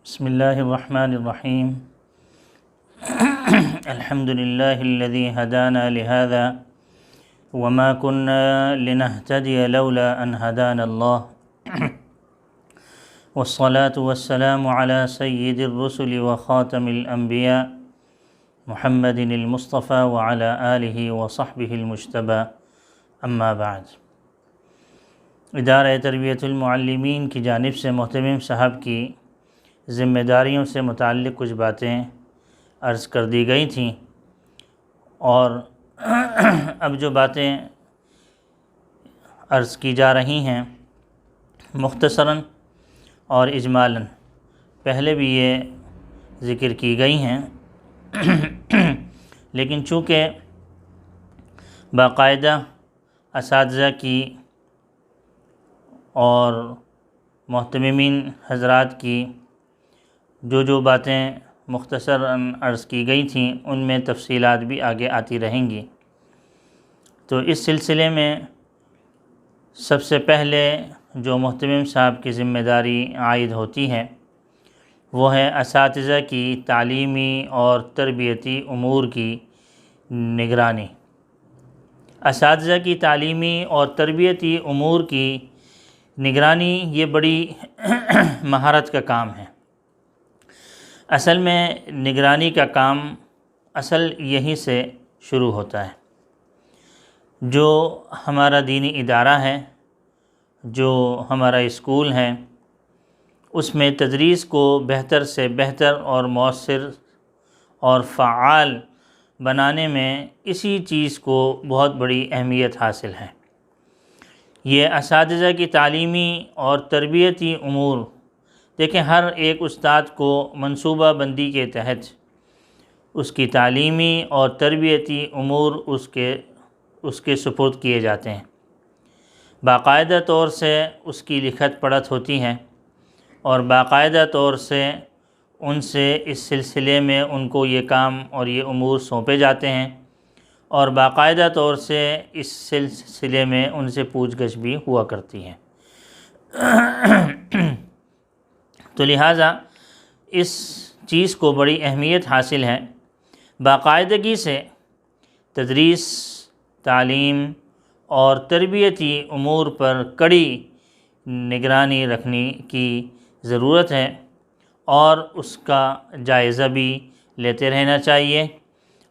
بسم الله الرحمن الرحيم الحمد لله الذي هدانا لهذا وما كنا لنهتدي لولا أن هدانا الله والصلاة والسلام على سيد الرسل وخاتم الأنبياء محمد المصطفى وعلى آله وصحبه المجتبى اما بعد۔ ادارہ تربیت المعلمین کی جانب سے محتمم صاحب کی ذمہ داریوں سے متعلق کچھ باتیں عرض کر دی گئی تھیں، اور اب جو باتیں عرض کی جا رہی ہیں مختصراً اور اجمالاً پہلے بھی یہ ذکر کی گئی ہیں، لیکن چونکہ باقاعدہ اساتذہ کی اور محتممین حضرات کی جو باتیں مختصراً عرض کی گئی تھیں ان میں تفصیلات بھی آگے آتی رہیں گی، تو اس سلسلے میں سب سے پہلے جو محتمم صاحب کی ذمہ داری عائد ہوتی ہے وہ ہے اساتذہ کی تعلیمی اور تربیتی امور کی نگرانی۔ اساتذہ کی تعلیمی اور تربیتی امور کی نگرانی یہ بڑی مہارت کا کام ہے۔ اصل میں نگرانی کا کام اصل یہیں سے شروع ہوتا ہے۔ جو ہمارا دینی ادارہ ہے، جو ہمارا اسکول ہے، اس میں تدریس کو بہتر سے بہتر اور مؤثر اور فعال بنانے میں اسی چیز کو بہت بڑی اہمیت حاصل ہے۔ یہ اساتذہ کی تعلیمی اور تربیتی امور دیکھیں، ہر ایک استاد کو منصوبہ بندی کے تحت اس کی تعلیمی اور تربیتی امور اس کے سپرد کیے جاتے ہیں۔ باقاعدہ طور سے اس کی لکھت پڑھت ہوتی ہے اور باقاعدہ طور سے ان سے اس سلسلے میں ان کو یہ کام اور یہ امور سونپے جاتے ہیں، اور باقاعدہ طور سے اس سلسلے میں ان سے پوچھ گچھ بھی ہوا کرتی ہے۔ تو لہٰذا اس چیز کو بڑی اہمیت حاصل ہے۔ باقاعدگی سے تدریس، تعلیم اور تربیتی امور پر کڑی نگرانی رکھنے کی ضرورت ہے، اور اس کا جائزہ بھی لیتے رہنا چاہیے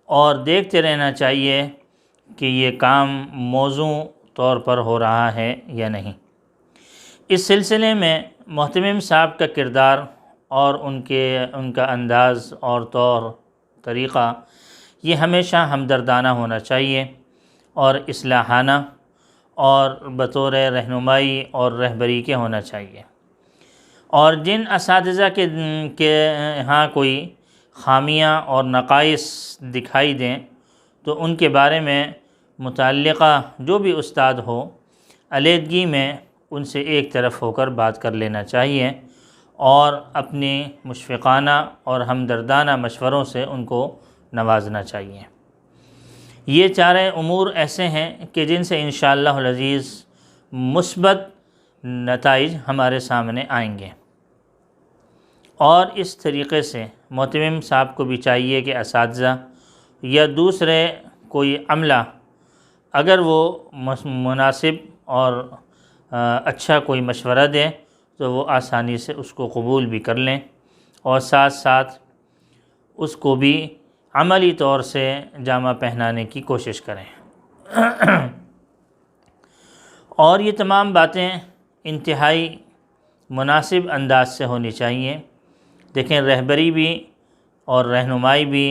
اور دیکھتے رہنا چاہیے کہ یہ کام موزوں طور پر ہو رہا ہے یا نہیں۔ اس سلسلے میں محتمم صاحب کا کردار اور ان کا انداز اور طور طریقہ یہ ہمیشہ ہمدردانہ ہونا چاہیے اور اصلاحانہ اور بطور رہنمائی اور رہبری کے ہونا چاہیے۔ اور جن اساتذہ کے ہاں کوئی خامیاں اور نقائص دکھائی دیں تو ان کے بارے میں متعلقہ جو بھی استاد ہو علیحدگی میں ان سے ایک طرف ہو کر بات کر لینا چاہیے، اور اپنی مشفقانہ اور ہمدردانہ مشوروں سے ان کو نوازنا چاہیے۔ یہ چارے امور ایسے ہیں کہ جن سے انشاءاللہ العزیز مثبت نتائج ہمارے سامنے آئیں گے، اور اس طریقے سے محتمم صاحب کو بھی چاہیے کہ اساتذہ یا دوسرے کوئی عملہ اگر وہ مناسب اور اچھا کوئی مشورہ دے تو وہ آسانی سے اس کو قبول بھی کر لیں، اور ساتھ ساتھ اس کو بھی عملی طور سے جامہ پہنانے کی کوشش کریں۔ اور یہ تمام باتیں انتہائی مناسب انداز سے ہونی چاہیے۔ دیکھیں، رہبری بھی اور رہنمائی بھی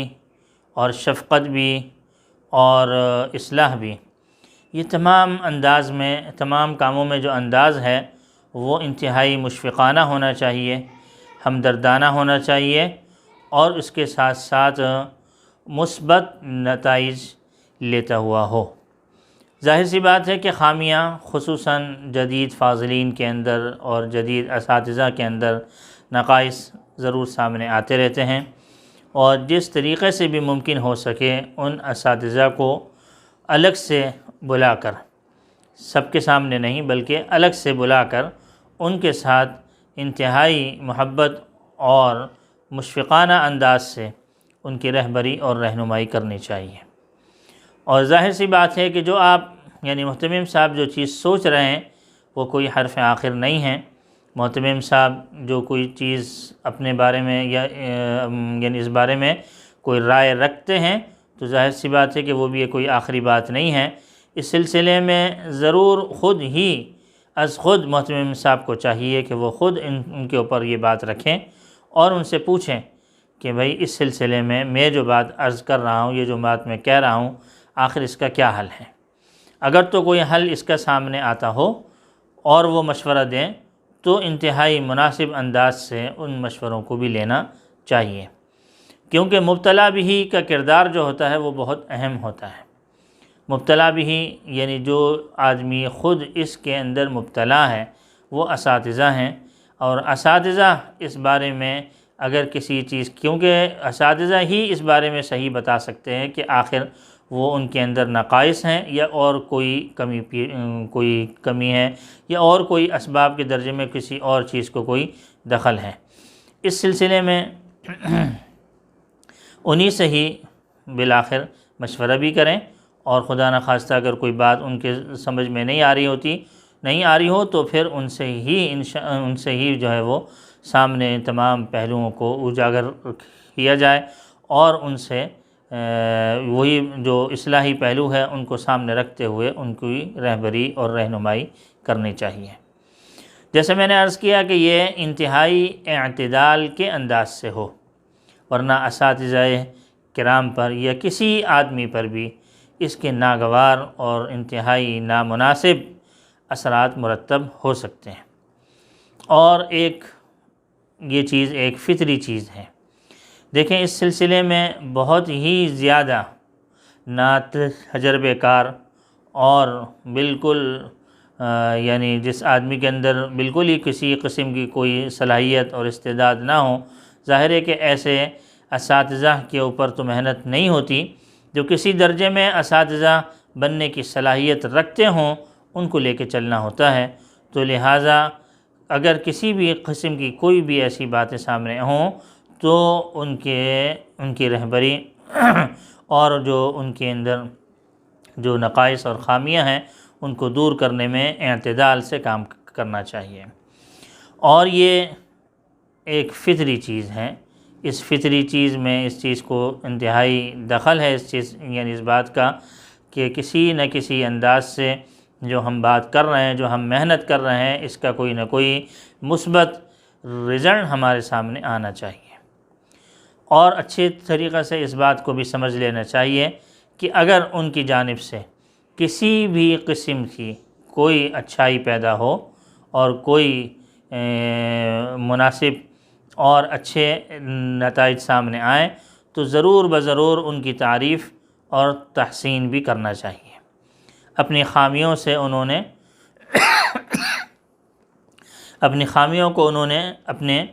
اور شفقت بھی اور اصلاح بھی، یہ تمام انداز میں، تمام کاموں میں جو انداز ہے وہ انتہائی مشفقانہ ہونا چاہیے، ہمدردانہ ہونا چاہیے، اور اس کے ساتھ ساتھ مثبت نتائج لیتا ہوا ہو۔ ظاہر سی بات ہے کہ خامیاں خصوصاً جدید فاضلین کے اندر اور جدید اساتذہ کے اندر نقائص ضرور سامنے آتے رہتے ہیں، اور جس طریقے سے بھی ممکن ہو سکے ان اساتذہ کو الگ سے بلا کر، سب کے سامنے نہیں بلکہ الگ سے بلا کر ان کے ساتھ انتہائی محبت اور مشفقانہ انداز سے ان کی رہبری اور رہنمائی کرنی چاہیے۔ اور ظاہر سی بات ہے کہ جو آپ یعنی محتمم صاحب جو چیز سوچ رہے ہیں وہ کوئی حرف آخر نہیں ہے۔ محتمم صاحب جو کوئی چیز اپنے بارے میں یا یعنی اس بارے میں کوئی رائے رکھتے ہیں تو ظاہر سی بات ہے کہ وہ بھی یہ کوئی آخری بات نہیں ہے۔ اس سلسلے میں ضرور خود ہی از خود محتمم صاحب کو چاہیے کہ وہ خود ان کے اوپر یہ بات رکھیں اور ان سے پوچھیں کہ بھئی اس سلسلے میں جو بات عرض کر رہا ہوں، یہ جو بات میں کہہ رہا ہوں، آخر اس کا کیا حل ہے۔ اگر تو کوئی حل اس کا سامنے آتا ہو اور وہ مشورہ دیں تو انتہائی مناسب انداز سے ان مشوروں کو بھی لینا چاہیے، کیونکہ مبتلا بھی کا کردار جو ہوتا ہے وہ بہت اہم ہوتا ہے۔ مبتلا بھی یعنی جو آدمی خود اس کے اندر مبتلا ہے وہ اساتذہ ہیں، اور اساتذہ اس بارے میں اگر کسی چیز، کیونکہ اساتذہ ہی اس بارے میں صحیح بتا سکتے ہیں کہ آخر وہ ان کے اندر نقائص ہیں یا اور کوئی کمی ہے یا اور کوئی اسباب کے درجے میں کسی اور چیز کو کوئی دخل ہے۔ اس سلسلے میں انہی سے ہی بالآخر مشورہ بھی کریں، اور خدا نخواستہ اگر کوئی بات ان کے سمجھ میں نہیں آ رہی ہو تو پھر ان سے ہی جو ہے وہ سامنے تمام پہلوؤں کو اجاگر کیا جائے اور ان سے وہی جو اصلاحی پہلو ہے ان کو سامنے رکھتے ہوئے ان کی رہبری اور رہنمائی کرنی چاہیے۔ جیسے میں نے عرض کیا کہ یہ انتہائی اعتدال کے انداز سے ہو، ورنہ اساتذہ کرام پر یا کسی آدمی پر بھی اس کے ناگوار اور انتہائی نامناسب اثرات مرتب ہو سکتے ہیں۔ اور یہ چیز ایک فطری چیز ہے۔ دیکھیں اس سلسلے میں بہت ہی زیادہ تجربے کار اور بالکل یعنی جس آدمی کے اندر بالکل ہی کسی قسم کی کوئی صلاحیت اور استعداد نہ ہو، ظاہر ہے کہ ایسے اساتذہ کے اوپر تو محنت نہیں ہوتی۔ جو کسی درجے میں اساتذہ بننے کی صلاحیت رکھتے ہوں ان کو لے کے چلنا ہوتا ہے۔ تو لہٰذا اگر کسی بھی قسم کی کوئی بھی ایسی باتیں سامنے ہوں تو ان کی رہبری اور جو ان کے اندر جو نقائص اور خامیاں ہیں ان کو دور کرنے میں اعتدال سے کام کرنا چاہیے۔ اور یہ ایک فطری چیز ہے۔ اس فطری چیز میں اس چیز کو انتہائی دخل ہے یعنی اس بات کا کہ کسی نہ کسی انداز سے جو ہم بات کر رہے ہیں، جو ہم محنت کر رہے ہیں، اس کا کوئی نہ کوئی مثبت رزلٹ ہمارے سامنے آنا چاہیے۔ اور اچھے طریقے سے اس بات کو بھی سمجھ لینا چاہیے کہ اگر ان کی جانب سے کسی بھی قسم کی کوئی اچھائی پیدا ہو اور کوئی مناسب اور اچھے نتائج سامنے آئیں تو ضرور بضرور ان کی تعریف اور تحسین بھی کرنا چاہیے۔ اپنی خامیوں کو انہوں نے اپنے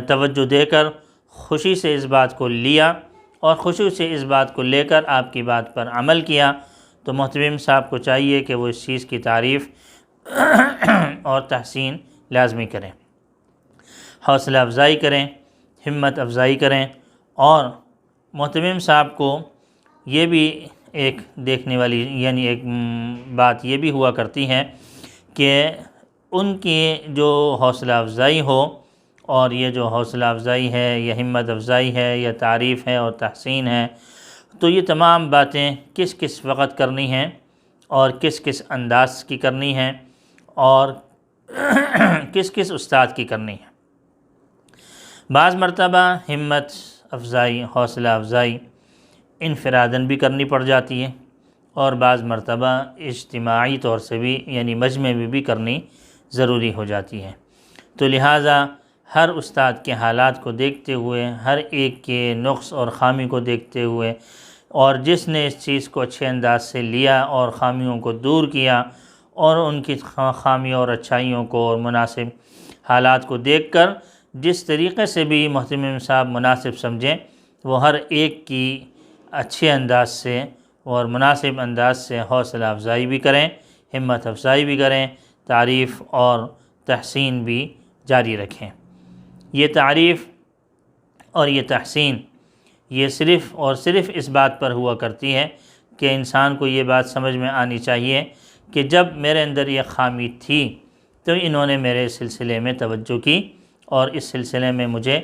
توجہ دے کر خوشی سے اس بات کو لیا اور خوشی سے اس بات کو لے کر آپ کی بات پر عمل کیا، تو محتمم صاحب کو چاہیے کہ وہ اس چیز کی تعریف اور تحسین لازمی کریں، حوصلہ افزائی کریں، ہمت افزائی کریں۔ اور محتمم صاحب کو یہ بھی ایک دیکھنے والی یعنی ایک بات یہ بھی ہوا کرتی ہے کہ ان کی جو حوصلہ افزائی ہو، اور یہ جو حوصلہ افزائی ہے یا ہمت افزائی ہے یا تعریف ہے اور تحسین ہے، تو یہ تمام باتیں کس کس وقت کرنی ہیں اور کس کس انداز کی کرنی ہیں اور کس کس استاد کی کرنی ہے۔ بعض مرتبہ ہمت افزائی، حوصلہ افزائی انفراداً بھی کرنی پڑ جاتی ہے، اور بعض مرتبہ اجتماعی طور سے بھی یعنی مجمع میں بھی کرنی ضروری ہو جاتی ہے۔ تو لہٰذا ہر استاد کے حالات کو دیکھتے ہوئے، ہر ایک کے نقص اور خامی کو دیکھتے ہوئے، اور جس نے اس چیز کو اچھے انداز سے لیا اور خامیوں کو دور کیا اور ان کی خامیوں اور اچھائیوں کو اور مناسب حالات کو دیکھ کر جس طریقے سے بھی محتمم صاحب مناسب سمجھیں، وہ ہر ایک کی اچھے انداز سے اور مناسب انداز سے حوصلہ افزائی بھی کریں، ہمت افزائی بھی کریں، تعریف اور تحسین بھی جاری رکھیں۔ یہ تعریف اور یہ تحسین یہ صرف اور صرف اس بات پر ہوا کرتی ہے کہ انسان کو یہ بات سمجھ میں آنی چاہیے کہ جب میرے اندر یہ خامی تھی تو انہوں نے میرے سلسلے میں توجہ کی اور اس سلسلے میں مجھے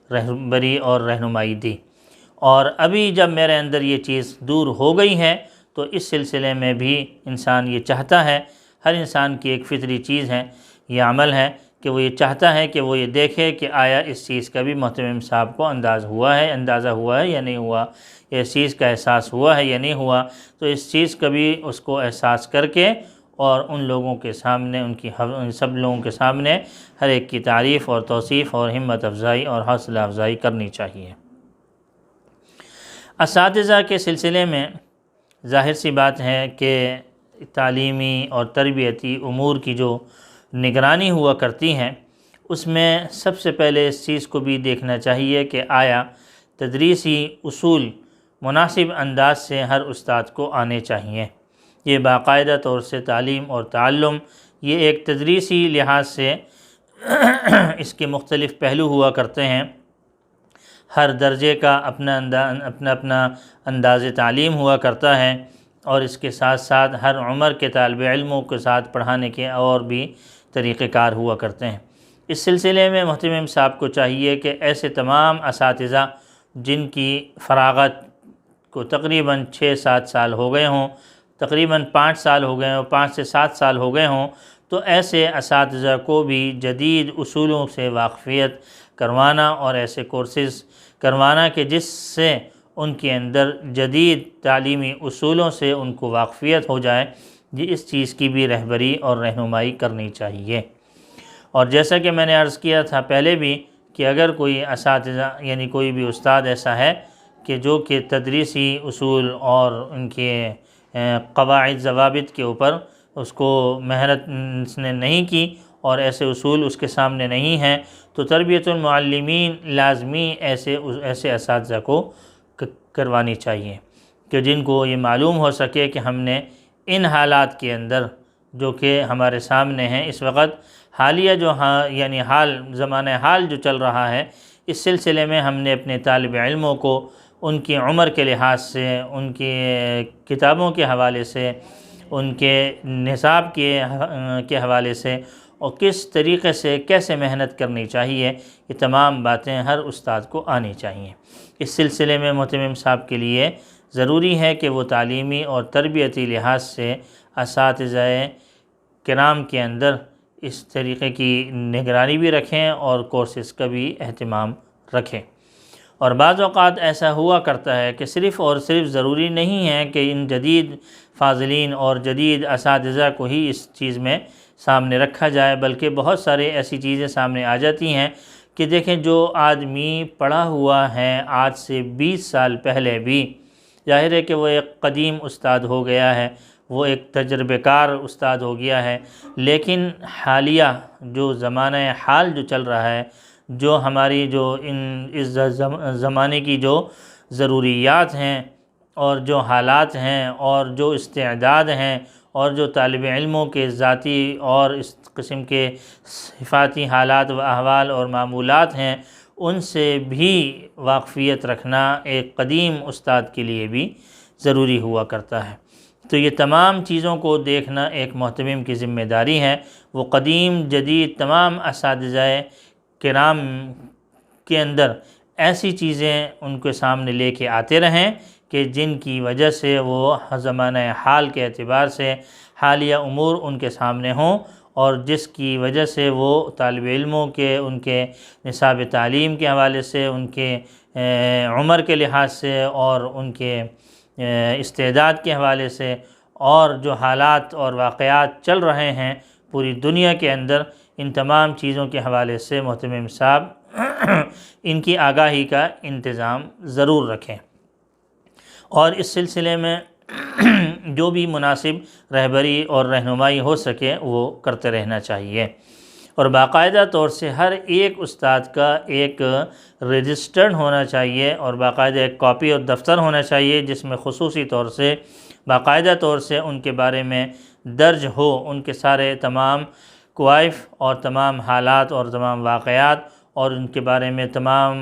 رہبری اور رہنمائی دی، اور ابھی جب میرے اندر یہ چیز دور ہو گئی ہے تو اس سلسلے میں بھی انسان یہ چاہتا ہے، ہر انسان کی ایک فطری چیز ہے، یہ عمل ہے کہ وہ یہ چاہتا ہے کہ وہ یہ دیکھے کہ آیا اس چیز کا بھی محتمم صاحب کو اندازہ ہوا ہے یا نہیں ہوا، یا اس چیز کا احساس ہوا ہے یا نہیں ہوا، تو اس چیز کا بھی اس کو احساس کر کے اور ان لوگوں کے سامنے سب لوگوں کے سامنے ہر ایک کی تعریف اور توصیف اور ہمت افزائی اور حوصلہ افزائی کرنی چاہیے۔ اساتذہ کے سلسلے میں ظاہر سی بات ہے کہ تعلیمی اور تربیتی امور کی جو نگرانی ہوا کرتی ہے اس میں سب سے پہلے اس چیز کو بھی دیکھنا چاہیے کہ آیا تدریسی اصول مناسب انداز سے ہر استاد کو آنے چاہیے۔ یہ باقاعدہ طور سے تعلیم اور تعلم یہ ایک تدریسی لحاظ سے اس کے مختلف پہلو ہوا کرتے ہیں، ہر درجے کا اپنا انداز تعلیم ہوا کرتا ہے، اور اس کے ساتھ ساتھ ہر عمر کے طالب علموں کے ساتھ پڑھانے کے اور بھی طریقہ کار ہوا کرتے ہیں۔ اس سلسلے میں محتمم صاحب کو چاہیے کہ ایسے تمام اساتذہ جن کی فراغت کو تقریباً 6-7 سال ہو گئے ہوں، تقریباً 5 سال ہو گئے ہوں، 5 سے 7 سال ہو گئے ہوں، تو ایسے اساتذہ کو بھی جدید اصولوں سے واقفیت کروانا اور ایسے کورسز کروانا کہ جس سے ان کے اندر جدید تعلیمی اصولوں سے ان کو واقفیت ہو جائے، اس چیز کی بھی رہبری اور رہنمائی کرنی چاہیے۔ اور جیسا کہ میں نے عرض کیا تھا پہلے بھی کہ اگر کوئی اساتذہ یعنی کوئی بھی استاد ایسا ہے کہ جو کہ تدریسی اصول اور ان کے قواعد ضوابط کے اوپر اس کو محنت اس نے نہیں کی اور ایسے اصول اس کے سامنے نہیں ہیں، تو تربیت المعلمین لازمی ایسے اساتذہ کو کروانی چاہیے کہ جن کو یہ معلوم ہو سکے کہ ہم نے ان حالات کے اندر جو کہ ہمارے سامنے ہیں اس وقت حالیہ یعنی زمانہ حال جو چل رہا ہے، اس سلسلے میں ہم نے اپنے طالب علموں کو ان کی عمر کے لحاظ سے، ان کی کتابوں کے حوالے سے، ان کے نصاب کے حوالے سے اور کس طریقے سے کیسے محنت کرنی چاہیے، یہ تمام باتیں ہر استاد کو آنی چاہیے۔ اس سلسلے میں محتمم صاحب کے لیے ضروری ہے کہ وہ تعلیمی اور تربیتی لحاظ سے اساتذہ کرام کے اندر اس طریقے کی نگرانی بھی رکھیں اور کورسز کا بھی اہتمام رکھیں۔ اور بعض اوقات ایسا ہوا کرتا ہے کہ صرف اور صرف ضروری نہیں ہے کہ ان جدید فاضلین اور جدید اساتذہ کو ہی اس چیز میں سامنے رکھا جائے، بلکہ بہت سارے ایسی چیزیں سامنے آ جاتی ہیں کہ دیکھیں جو آدمی پڑھا ہوا ہے آج سے 20 سال پہلے بھی، ظاہر ہے کہ وہ ایک قدیم استاد ہو گیا ہے، وہ ایک تجربہ کار استاد ہو گیا ہے، لیکن حالیہ جو زمانہ حال جو چل رہا ہے، جو ہماری جو اس زمانے کی جو ضروریات ہیں اور جو حالات ہیں اور جو استعداد ہیں اور جو طالب علموں کے ذاتی اور اس قسم کے صفاتی حالات و احوال اور معمولات ہیں، ان سے بھی واقفیت رکھنا ایک قدیم استاد کے لیے بھی ضروری ہوا کرتا ہے۔ تو یہ تمام چیزوں کو دیکھنا ایک محتمم کی ذمہ داری ہے، وہ قدیم جدید تمام اساتذہ کرام کے اندر ایسی چیزیں ان کے سامنے لے کے آتے رہیں کہ جن کی وجہ سے وہ زمانہ حال کے اعتبار سے حالیہ امور ان کے سامنے ہوں، اور جس کی وجہ سے وہ طالب علموں کے ان کے نصاب تعلیم کے حوالے سے، ان کے عمر کے لحاظ سے اور ان کے استعداد کے حوالے سے اور جو حالات اور واقعات چل رہے ہیں پوری دنیا کے اندر، ان تمام چیزوں کے حوالے سے محتمم صاحب ان کی آگاہی کا انتظام ضرور رکھیں، اور اس سلسلے میں جو بھی مناسب رہبری اور رہنمائی ہو سکے وہ کرتے رہنا چاہیے۔ اور باقاعدہ طور سے ہر ایک استاد کا ایک رجسٹرڈ ہونا چاہیے اور باقاعدہ ایک کاپی اور دفتر ہونا چاہیے جس میں خصوصی طور سے باقاعدہ طور سے ان کے بارے میں درج ہو، ان کے سارے تمام کوائف اور تمام حالات اور تمام واقعات اور ان کے بارے میں تمام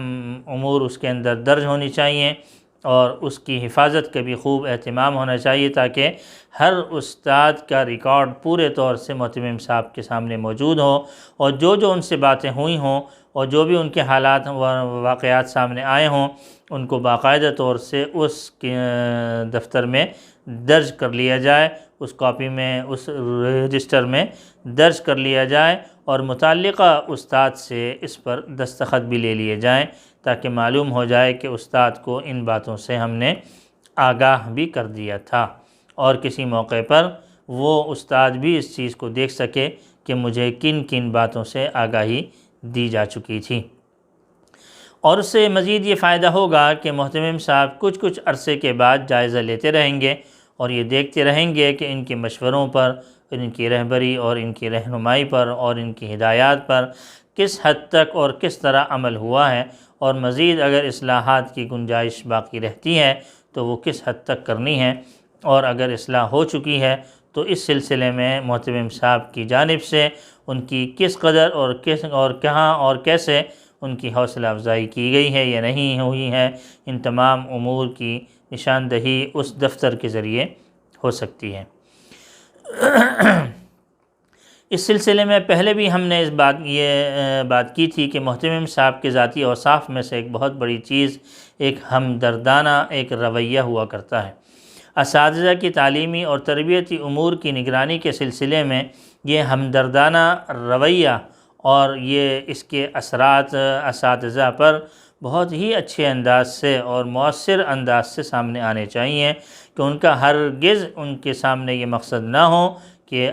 امور اس کے اندر درج ہونی چاہیے، اور اس کی حفاظت کا بھی خوب اہتمام ہونا چاہیے، تاکہ ہر استاد کا ریکارڈ پورے طور سے محتمم صاحب کے سامنے موجود ہو، اور جو ان سے باتیں ہوئی ہوں اور جو بھی ان کے حالات و واقعات سامنے آئے ہوں، ان کو باقاعدہ طور سے اس دفتر میں درج کر لیا جائے، اس کاپی میں، اس رجسٹر میں درج کر لیا جائے، اور متعلقہ استاد سے اس پر دستخط بھی لے لیے جائیں، تاکہ معلوم ہو جائے کہ استاد کو ان باتوں سے ہم نے آگاہ بھی کر دیا تھا، اور کسی موقع پر وہ استاد بھی اس چیز کو دیکھ سکے کہ مجھے کن کن باتوں سے آگاہی دی جا چکی تھی۔ اور اس سے مزید یہ فائدہ ہوگا کہ محتمم صاحب کچھ عرصے کے بعد جائزہ لیتے رہیں گے، اور یہ دیکھتے رہیں گے کہ ان کے مشوروں پر، ان کی رہبری اور ان کی رہنمائی پر اور ان کی ہدایات پر کس حد تک اور کس طرح عمل ہوا ہے، اور مزید اگر اصلاحات کی گنجائش باقی رہتی ہے تو وہ کس حد تک کرنی ہے، اور اگر اصلاح ہو چکی ہے تو اس سلسلے میں محتمم صاحب کی جانب سے ان کی کس قدر اور کہاں اور کیسے ان کی حوصلہ افزائی کی گئی ہے یا نہیں ہوئی ہے، ان تمام امور کی نشاندہی اس دفتر کے ذریعے ہو سکتی ہے۔ اس سلسلے میں پہلے بھی ہم نے یہ بات کی تھی کہ محتمم صاحب کے ذاتی اوصاف میں سے ایک بہت بڑی چیز ایک ہمدردانہ ایک رویہ ہوا کرتا ہے۔ اساتذہ کی تعلیمی اور تربیتی امور کی نگرانی کے سلسلے میں یہ ہمدردانہ رویہ اور یہ اس کے اثرات اساتذہ پر بہت ہی اچھے انداز سے اور مؤثر انداز سے سامنے آنے چاہیے، کہ ان کا ہرگز ان کے سامنے یہ مقصد نہ ہو کہ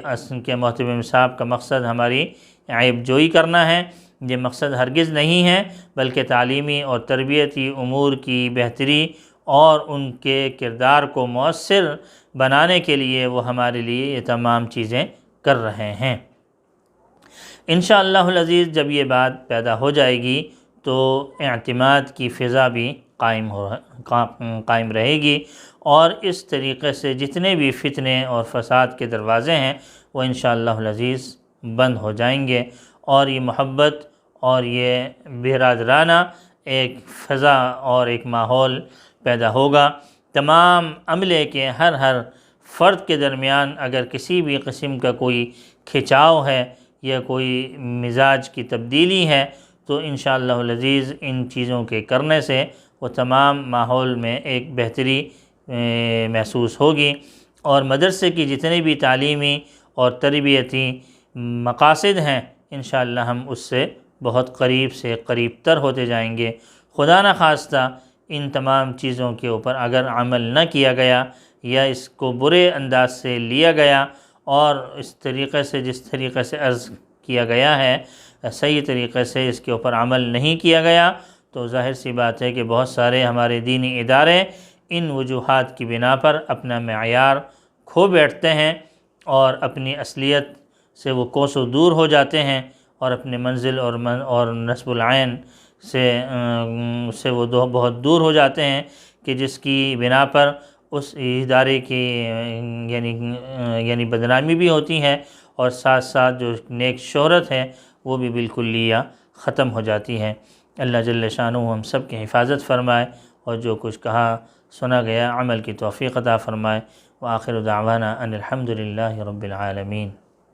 محتمم صاحب کا مقصد ہماری عیب جوئی کرنا ہے۔ یہ مقصد ہرگز نہیں ہے، بلکہ تعلیمی اور تربیتی امور کی بہتری اور ان کے کردار کو مؤثر بنانے کے لیے وہ ہمارے لیے یہ تمام چیزیں کر رہے ہیں۔ انشاءاللہ العزیز جب یہ بات پیدا ہو جائے گی تو اعتماد کی فضا بھی قائم رہے گی، اور اس طریقے سے جتنے بھی فتنے اور فساد کے دروازے ہیں وہ انشاءاللہ العزیز بند ہو جائیں گے، اور یہ محبت اور یہ برادرانہ ایک فضا اور ایک ماحول پیدا ہوگا۔ تمام عملے کے ہر فرد کے درمیان اگر کسی بھی قسم کا کوئی کھچاؤ ہے یا کوئی مزاج کی تبدیلی ہے تو انشاءاللہ العزیز ان چیزوں کے کرنے سے وہ تمام ماحول میں ایک بہتری محسوس ہوگی، اور مدرسے کی جتنے بھی تعلیمی اور تربیتی مقاصد ہیں انشاءاللہ ہم اس سے بہت قریب سے قریب تر ہوتے جائیں گے۔ خدا نخواستہ ان تمام چیزوں کے اوپر اگر عمل نہ کیا گیا یا اس کو برے انداز سے لیا گیا اور اس طریقے سے جس طریقے سے عرض کیا گیا ہے صحیح طریقے سے اس کے اوپر عمل نہیں کیا گیا تو ظاہر سی بات ہے کہ بہت سارے ہمارے دینی ادارے ان وجوہات کی بنا پر اپنا معیار کھو بیٹھتے ہیں اور اپنی اصلیت سے وہ کوسوں دور ہو جاتے ہیں اور اپنے منزل اور نصب العین سے وہ بہت دور ہو جاتے ہیں کہ جس کی بنا پر اس ادارے کی یعنی بدنامی بھی ہوتی ہے اور ساتھ ساتھ جو نیک شہرت ہے وہ بھی بالکلیہ ختم ہو جاتی ہے۔ اللہ جل شانہ ہم سب کی حفاظت فرمائے اور جو کچھ کہا سنا گیا عمل کی توفیق عطا فرمائے۔ وآخر دعوانا ان الحمد للہ رب العالمین۔